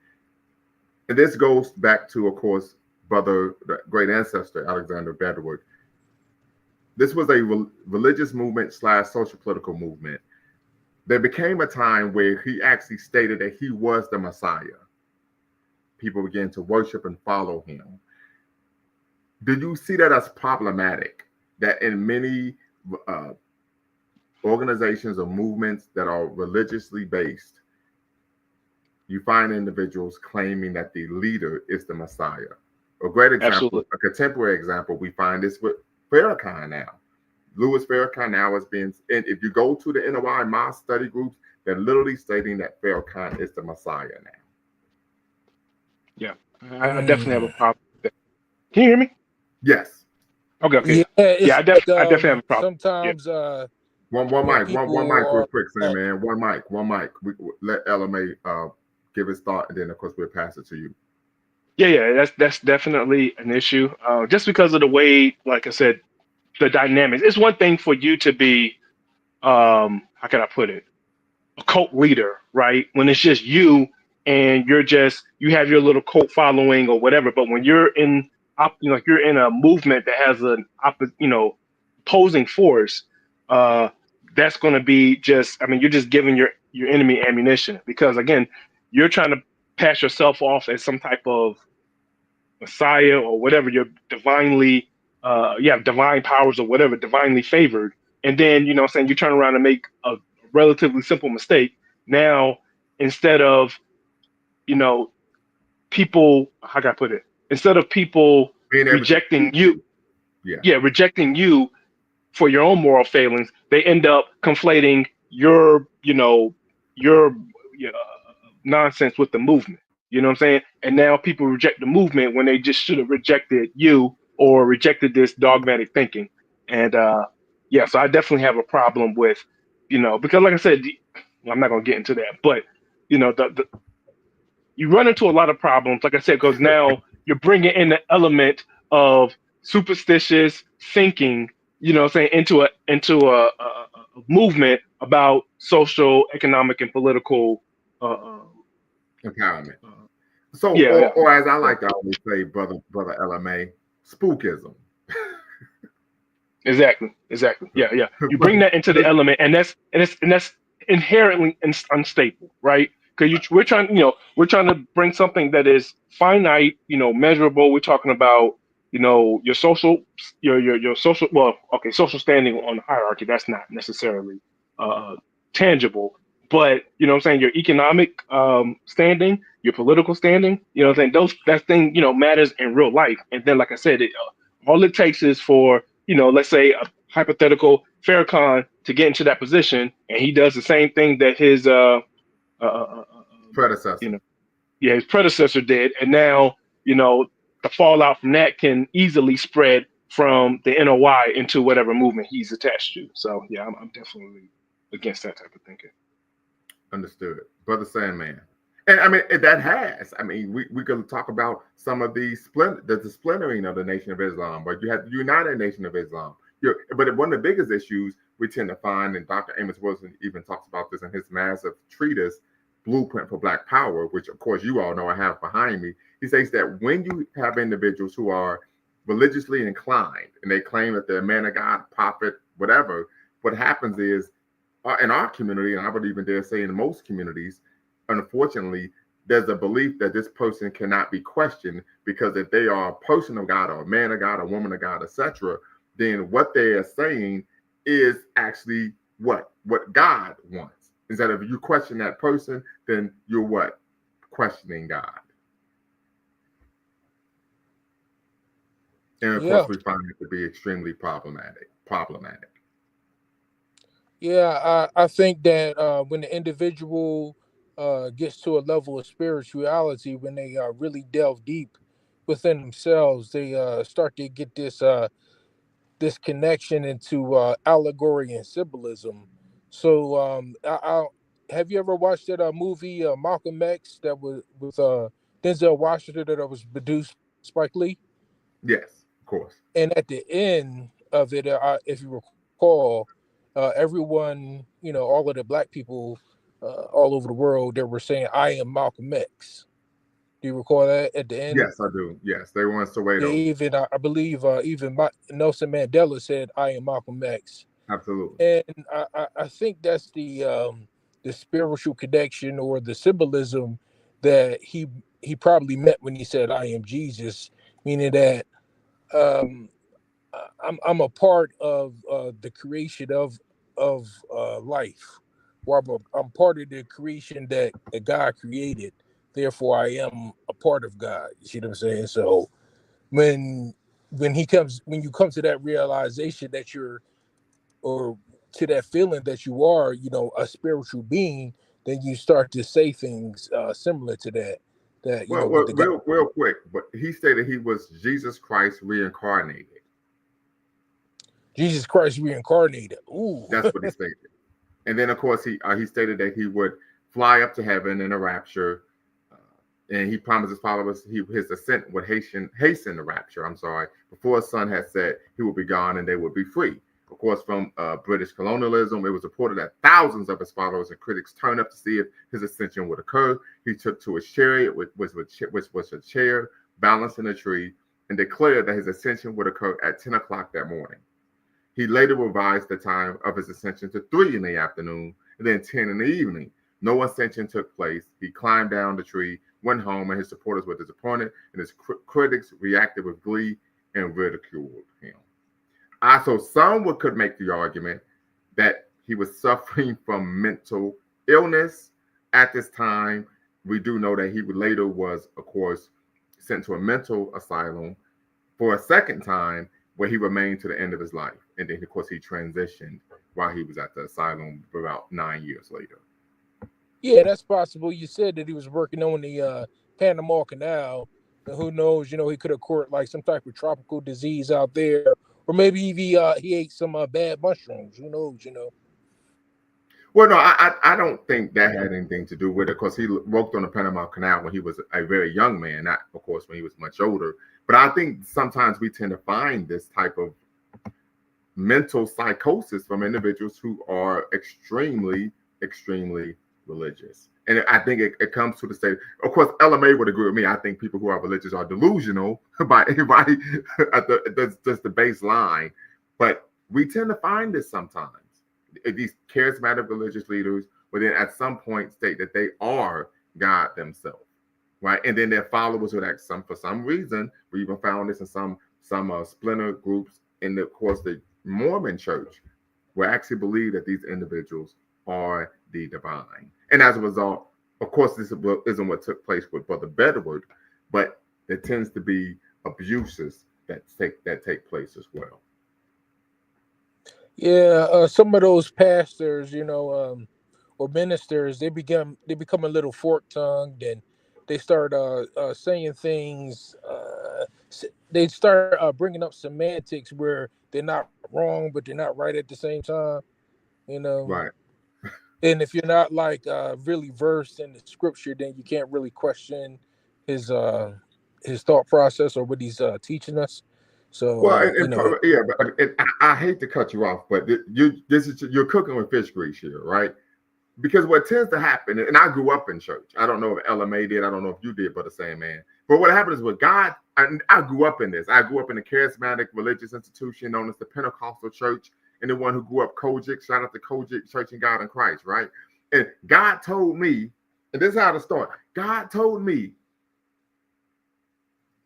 S1: And this goes back to, of course, brother, great ancestor, Alexander Bedward. This was a religious movement / social political movement. There became a time where he actually stated that he was the Messiah. People began to worship and follow him. Did you see that as problematic? That in many uh, organizations or movements that are religiously based, you find individuals claiming that the leader is the Messiah. A great example,
S3: Absolutely.
S1: a contemporary example, we find this with Farrakhan now. Louis Farrakhan now is being, and if you go to the NOI mosque study groups, they're literally stating that Farrakhan is the Messiah now.
S3: Yeah, I definitely have a
S2: Mm.
S3: problem with that. Can you hear me?
S1: Yes.
S3: Okay.
S2: Yeah,
S3: Yeah,
S2: it's like
S3: I definitely have a problem. Yeah.
S2: sometimes
S1: One
S2: when
S1: mic, one mic, real
S2: people
S1: quick, Sam,
S2: are
S1: man. One mic. We let LMA give his thought, and then of course we'll pass it to you.
S3: Yeah. That's definitely an issue. Just because of the way, like I said, the dynamics. It's one thing for you to be, how can I put it, a cult leader, right? When it's just you, and you have your little cult following or whatever. But when you're like you're in a movement that has an opposing force, uh, that's going to be just, I mean, you're just giving your enemy ammunition, because again, you're trying to pass yourself off as some type of Messiah or whatever. You're divinely, you have divine powers or whatever, divinely favored. And then, what I'm saying, you turn around and make a relatively simple mistake. Now, instead of, you know, people, how can I put it? Instead of people
S1: Being able to
S3: rejecting
S1: teach
S3: you,
S1: you. Yeah.
S3: yeah, rejecting you for your own moral failings, they end up conflating your nonsense with the movement. You know what I'm saying? And now people reject the movement when they just should have rejected you or rejected this dogmatic thinking. And yeah, so I definitely have a problem with, because like I said, I'm not going to get into that, but the you run into a lot of problems, like I said, because now you're bringing in the element of superstitious thinking, what I'm saying, into a movement about social, economic, and political.
S1: Empowerment. So,
S3: Yeah, yeah,
S1: or as I like to always say, brother LMA, spookism.
S3: exactly. Yeah, yeah. You bring that into the element, and that's inherently unstable, right? Because we're trying to bring something that is finite, measurable. We're talking about, your social, your social. Well, okay, social standing on the hierarchy. That's not necessarily tangible, but what I'm saying, your economic standing, your political standing. What I'm saying, that thing matters in real life. And then, like I said, all it takes is for let's say a hypothetical Farrakhan to get into that position, and he does the same thing that his
S1: Predecessor.
S3: his predecessor did, and now the fallout from that can easily spread from the NOI into whatever movement he's attached to. So yeah, I'm definitely against that type of thinking.
S1: Understood, brother Sandman. And I mean we could talk about some of the splintering of the Nation of Islam, but you have the United Nation of Islam. But one of the biggest issues we tend to find, and Dr. Amos Wilson even talks about this in his massive treatise, Blueprint for Black Power, which of course you all know I have behind me. He says that when you have individuals who are religiously inclined and they claim that they're a man of God, prophet, whatever, what happens is in our community, and I would even dare say in most communities, unfortunately, there's a belief that this person cannot be questioned, because if they are a person of God or a man of God, a woman of God, etc., then what they are saying is actually what God wants. Instead of you question that person, then you're what? Questioning God. And of course, we find it to be extremely problematic.
S2: Yeah, I think that when the individual gets to a level of spirituality, when they really delve deep within themselves, they start to get this connection into allegory and symbolism. So, have you ever watched that movie Malcolm X that was with Denzel Washington that was produced Spike Lee?
S1: Yes, of course.
S2: And at the end of it, if you recall, everyone, all of the black people all over the world, they were saying, "I am Malcolm X." Do you recall that at the end?
S1: Yes, I do. Yes, they were in Soweto.
S2: Yeah, even I believe even Nelson Mandela said, "I am Malcolm X."
S1: Absolutely.
S2: And I think that's the spiritual connection or the symbolism that he probably meant when he said, "I am Jesus," meaning that I'm a part of the creation of life, or I'm part of the creation that God created. Therefore, I am a part of God. You see what I'm saying? So when you come to that realization that you're, or to that feeling that you are, a spiritual being, then you start to say things similar to that.
S1: Well,
S2: With the God.
S1: real quick, but he stated he was Jesus Christ reincarnated.
S2: Jesus Christ reincarnated. Ooh.
S1: That's what he stated. And then, of course, he stated that he would fly up to heaven in a rapture, and he promised his followers his ascent would hasten the rapture. I'm sorry, before his son had said he would be gone and they would be free. Of course, from British colonialism, it was reported that thousands of his followers and critics turned up to see if his ascension would occur. He took to his chariot, which was a chair balanced in a tree, and declared that his ascension would occur at 10 o'clock that morning. He later revised the time of his ascension to 3 in the afternoon and then 10 in the evening. No ascension took place. He climbed down the tree, went home, and his supporters were disappointed, and his critics reacted with glee and ridiculed him. So some could make the argument that he was suffering from mental illness at this time. We do know that he later was, of course, sent to a mental asylum for a second time, where he remained to the end of his life. And then, of course, he transitioned while he was at the asylum about 9 years later.
S2: Yeah, that's possible. You said that he was working on the Panama Canal. And who knows, he could have caught like some type of tropical disease out there, or maybe he ate some bad mushrooms. Who knows.
S1: Well, no, I don't think that had anything to do with it because he worked on the Panama Canal when he was a very young man, not, of course, when he was much older. But I think sometimes we tend to find this type of mental psychosis from individuals who are extremely, extremely religious. And I think it comes to the state. Of course, LMA would agree with me. I think people who are religious are delusional by everybody. That's just the baseline. But we tend to find this sometimes. These charismatic religious leaders will then at some point state that they are God themselves, right? And then their followers would act for some reason. We even found this in some splinter groups in the, of course, the Mormon church, will actually believe that these individuals are the divine. And as a result, of course, this isn't what took place with Brother Bedward, but there tends to be abuses that take place as well.
S2: Yeah, some of those pastors, or ministers, they become a little fork-tongued, and they start saying things. They start bringing up semantics where they're not wrong, but they're not right at the same time.
S1: Right.
S2: And if you're not like really versed in the scripture, then you can't really question his thought process or what he's teaching us. So
S1: Well, yeah, but I hate to cut you off, but you're cooking with fish grease here, right? Because what tends to happen, and I grew up in church. I don't know if LMA did. I don't know if you did, but the same man. But what happens is with God, I grew up in this. I grew up in a charismatic religious institution known as the Pentecostal Church, and the one who grew up Kojic. Shout out to Kojic Church in God in Christ, right? And God told me, and this is how to start. God told me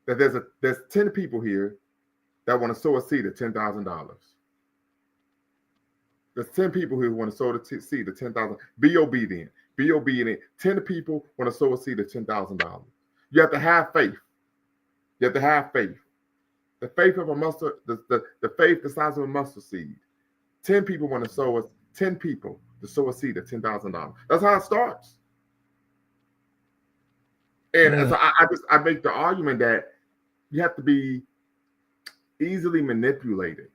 S1: that there's 10 people here that want to sow a seed of $10,000. There's 10 people who want to sow the seed of $10,000. Be obedient. Be obedient. 10 people want to sow a seed of $10,000. You have to have faith. You have to have faith. The faith of a mustard, the faith the size of a mustard seed. 10 people want to sow us. 10 people to sow a seed of $10,000. That's how it starts. And so I make the argument that you have to be easily manipulated,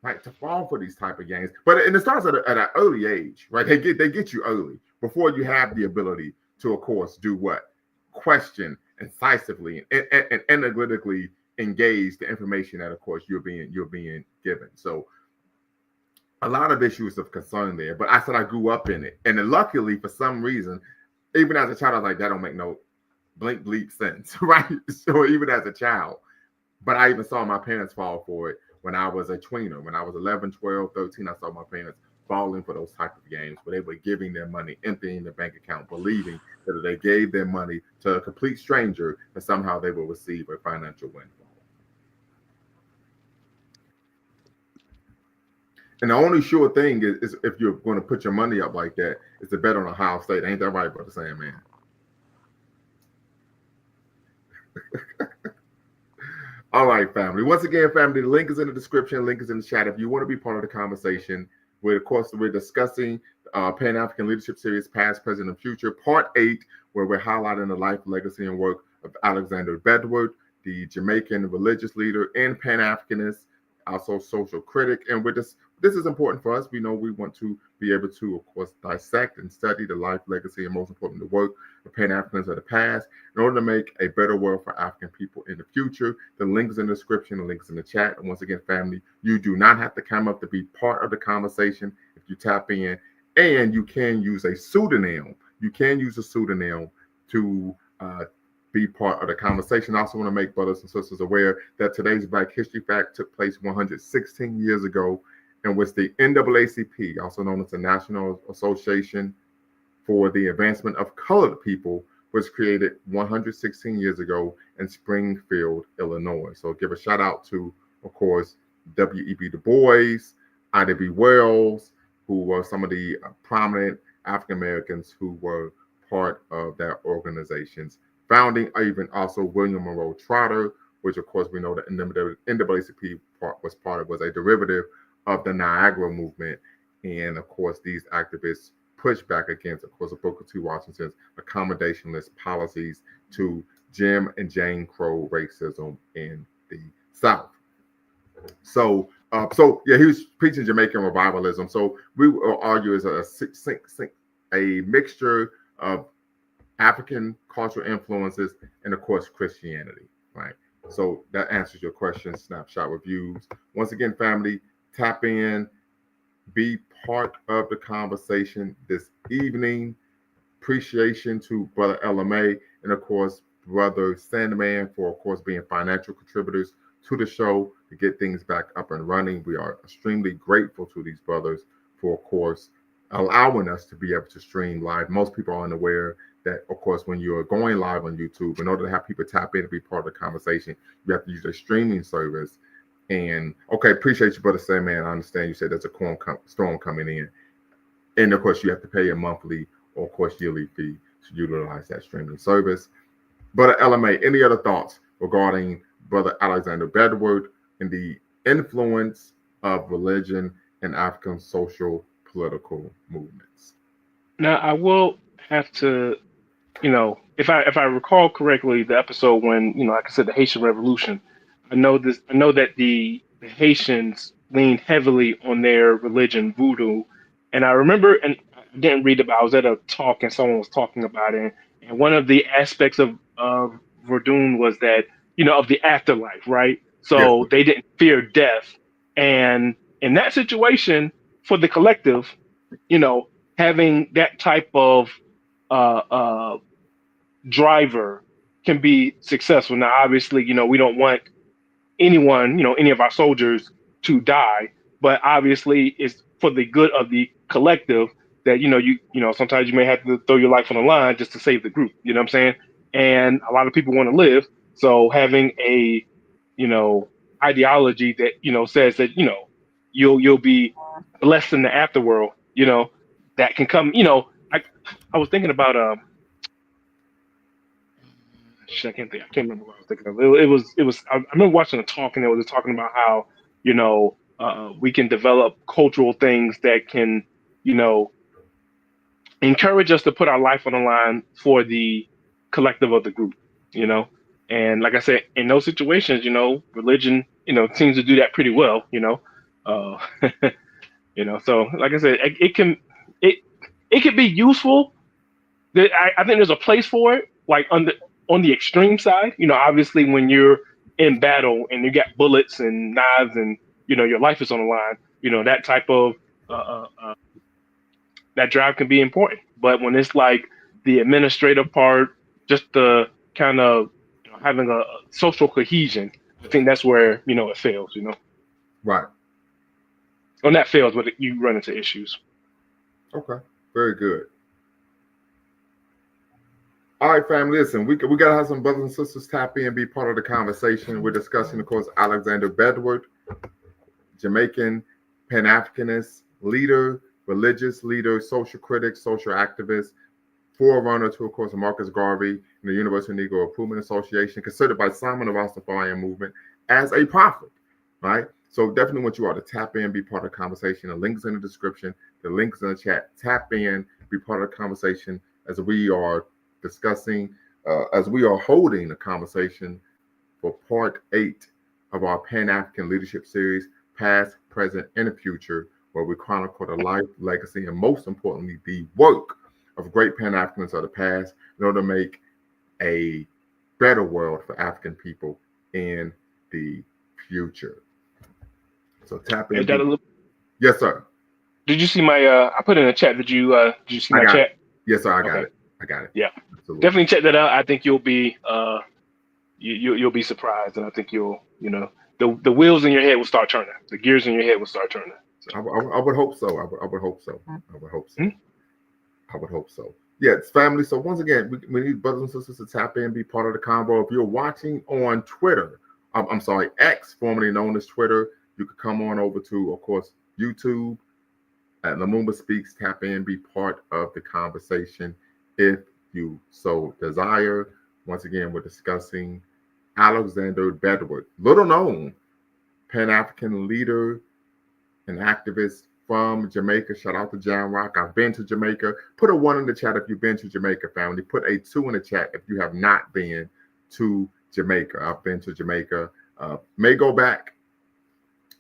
S1: right, to fall for these type of games. And it starts at an early age, right? They get you early before you have the ability to, of course, do what? Question incisively and analytically engage the information that, of course, you're being given. So a lot of issues of concern there. But I said I grew up in it, and then luckily for some reason, even as a child, I was like, that don't make no blink bleep sense, right? So even as a child. But I even saw my parents fall for it when I was a tweener. When I was 11, 12, 13, I saw my parents falling for those type of games where they were giving their money, emptying their bank account, believing that if they gave their money to a complete stranger, that somehow they will receive a financial windfall. And the only sure thing is if you're going to put your money up like that, is to bet on Ohio State. Ain't that right, Brother Sam, man? All right, family. Once again, family, the link is in the description. Link is in the chat. If you want to be part of the conversation, we're discussing Pan-African Leadership Series, Past, Present, and Future, Part 8, where we're highlighting the life, legacy, and work of Alexander Bedward, the Jamaican religious leader and Pan-Africanist, also social critic. And this is important for us. We know we want to be able to, of course, dissect and study the life, legacy, and most important, the work of Pan-Africans of the past in order to make a better world for African people in the future. The link is in the description, the link is in the chat. And once again, family, you do not have to come up to be part of the conversation if you tap in. And you can use a pseudonym. You can use a pseudonym to be part of the conversation. I also want to make brothers and sisters aware that today's Black History Fact took place 116 years ago, in which the NAACP, also known as the National Association for the Advancement of Colored People, was created 116 years ago in Springfield, Illinois. So give a shout out to, of course, W.E.B. Du Bois, Ida B. Wells, who were some of the prominent African Americans who were part of that organization's founding. Even also William Monroe Trotter, which of course we know the NAACP was a derivative of the Niagara movement. And of course, these activists pushback against, of course, Booker T. Washington's accommodationist policies to Jim and Jane Crow racism in the South. So, yeah, he was preaching Jamaican revivalism. So we will argue is a mixture of African cultural influences and, of course, Christianity, right? So that answers your question, Snapshot Reviews. Once again, family, tap in, be part of the conversation this evening. Appreciation to Brother LMA and, of course, Brother Sandman for, of course, being financial contributors to the show to get things back up and running. We are extremely grateful to these brothers for, of course, allowing us to be able to stream live. Most people aren't aware that, of course, when you're going live on YouTube, in order to have people tap in to be part of the conversation, you have to use a streaming service. And okay, appreciate you, Brother Sandman. I understand you said there's a storm coming in. And of course, you have to pay a monthly or, of course, yearly fee to utilize that streaming service. Brother LMA, any other thoughts regarding Brother Alexander Bedward and the influence of religion in African social political movements?
S3: Now, I will have to, if I recall correctly, the episode when, like I said, the Haitian Revolution, I know that the Haitians leaned heavily on their religion, voodoo. And I remember, and I didn't read about, I was at a talk and someone was talking about it. And one of the aspects of voodoo was that, of the afterlife, right? So
S1: Yes.
S3: they didn't fear death. And in that situation, for the collective, having that type of driver can be successful. Now, obviously, we don't want anyone, any of our soldiers to die, but obviously it's for the good of the collective that, sometimes you may have to throw your life on the line just to save the group, you know what I'm saying? And a lot of people want to live. So having a, ideology that, says that, you'll be blessed in the afterworld, that can come, I was thinking about, I can't remember what I was thinking of. I remember watching a talk and they were talking about how, we can develop cultural things that can, encourage us to put our life on the line for the collective of the group, and like I said, in those situations, religion, seems to do that pretty well, uh, so like I said, it can be useful. I think there's a place for it, like on the extreme side, obviously when you're in battle and you got bullets and knives and, your life is on the line, that type of, that drive can be important. But when it's like the administrative part, just the kind of, having a social cohesion, I think that's where, it fails,
S1: Right.
S3: When that fails, but you run into issues.
S1: Okay. Very good. All right, family, listen, we got to have some brothers and sisters tap in and be part of the conversation. We're discussing, of course, Alexander Bedward, Jamaican Pan-Africanist leader, religious leader, social critic, social activist, forerunner to, of course, Marcus Garvey and the Universal Negro Improvement Association, considered by some in the Rastafarian movement as a prophet, right? So definitely want you all to tap in, be part of the conversation. The link's in the description, the link's in the chat. Tap in, be part of the conversation as we are discussing, as we are holding a conversation for part 8 of our Pan-African Leadership Series, Past, Present, and the Future, where we chronicle the life, legacy, and most importantly, the work of great Pan-Africans of the past in order to make a better world for African people in the future. So tap in. Yes, sir.
S3: Did you see my? I put in a chat. Did you see my chat?
S1: Yes, sir. I got it.
S3: Yeah,
S1: absolutely.
S3: Definitely check that out. I think you'll be you'll be surprised, and I think you'll the wheels in your head will start turning. The gears in your head will start turning.
S1: So. I would hope so. I would hope so.
S3: Hmm?
S1: I would hope so. Yes, family. So once again, we need brothers and sisters to tap in, be part of the convo. If you're watching on Twitter, I'm sorry, X, formerly known as Twitter, you could come on over to, of course, YouTube at Lumumba Speaks, tap in, be part of the conversation if you so desire. Once again, we're discussing Alexander Bedward, little known Pan-African leader and activist, from Jamaica. Shout out to John Rock. I've been to Jamaica. Put a 1 in the chat if you've been to Jamaica, family. Put a 2 in the chat if you have not been to Jamaica. I've been to Jamaica. May go back,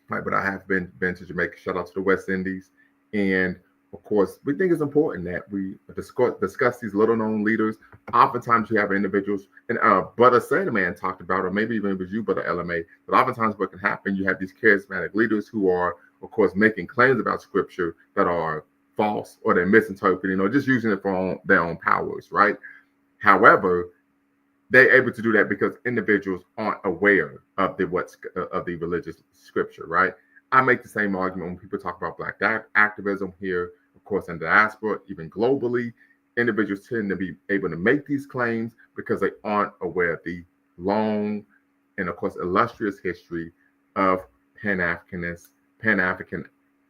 S1: right, but I have been to Jamaica. Shout out to the West Indies. And of course, we think it's important that we discuss these little known leaders. Oftentimes you have individuals, and Brother Sandman talked about, or maybe even it was you, Brother LMA, but oftentimes what can happen, you have these charismatic leaders who are, of course, making claims about scripture that are false, or they're misinterpreting, or just using it for their own powers, right? However, they're able to do that because individuals aren't aware of the religious scripture, right? I make the same argument when people talk about Black activism here, of course, in the diaspora, even globally. Individuals tend to be able to make these claims because they aren't aware of the long and, of course, illustrious history of Pan-African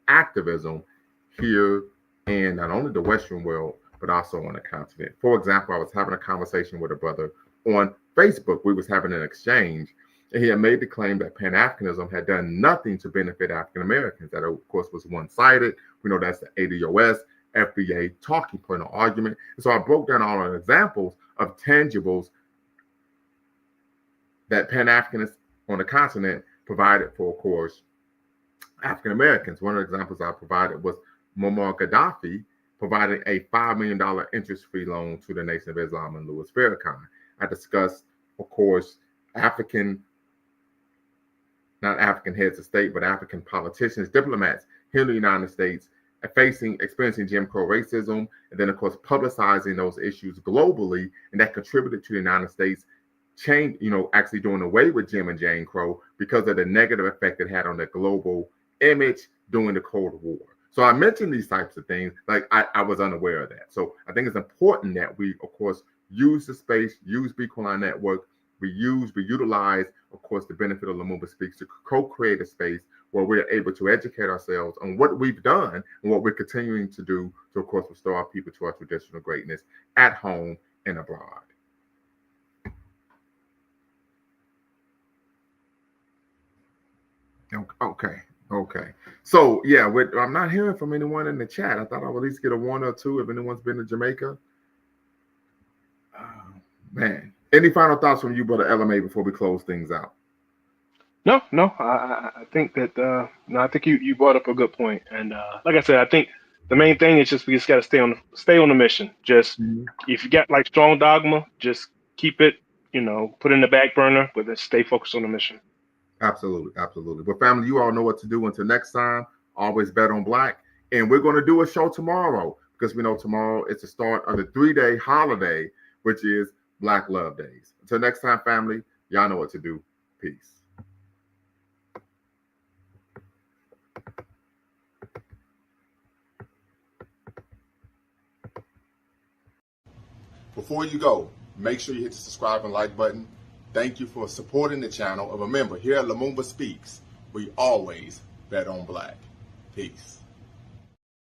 S1: activism here in not only the Western world, but also on the continent. For example, I was having a conversation with a brother on Facebook. We was having an exchange, and he had made the claim that Pan-Africanism had done nothing to benefit African Americans. That, of course, was one-sided. We know that's the ADOS, FBA talking point or argument. And so I broke down all the examples of tangibles that Pan-Africanists on the continent provided for, of course, African Americans. One of the examples I provided was Muammar Gaddafi providing a $5 million interest-free loan to the Nation of Islam and Louis Farrakhan. I discussed, of course, not African heads of state, but African politicians, diplomats here in the United States, experiencing Jim Crow racism, and then, of course, publicizing those issues globally, and that contributed to the United States actually doing away with Jim and Jane Crow because of the negative effect it had on the global image during the Cold War. So I mentioned these types of things, like I was unaware of that. So I think it's important that we, of course, use the space, use Beacon Network. We utilize, of course, the benefit of Lumumba Speaks to co-create a space where we're able to educate ourselves on what we've done and what we're continuing to do to, of course, restore our people to our traditional greatness at home and abroad. Okay. So, yeah, I'm not hearing from anyone in the chat. I thought I would at least get a 1 or 2 if anyone's been to Jamaica. Man. Any final thoughts from you, Brother LMA, before we close things out?
S3: No. I think that I think you brought up a good point, and like I said, I think the main thing is we just got to stay on the mission. Just if you got like strong dogma, just keep it, put it in the back burner, but then stay focused on the mission.
S1: Absolutely. Well, family, you all know what to do. Until next time, always bet on Black, and we're going to do a show tomorrow because we know tomorrow is the start of the 3-day holiday, which is Black Love Days. Until next time, family, y'all know what to do. Peace. Before you go, make sure you hit the subscribe and like button. Thank you for supporting the channel. And remember, here at Lumumba Speaks, we always bet on Black. Peace.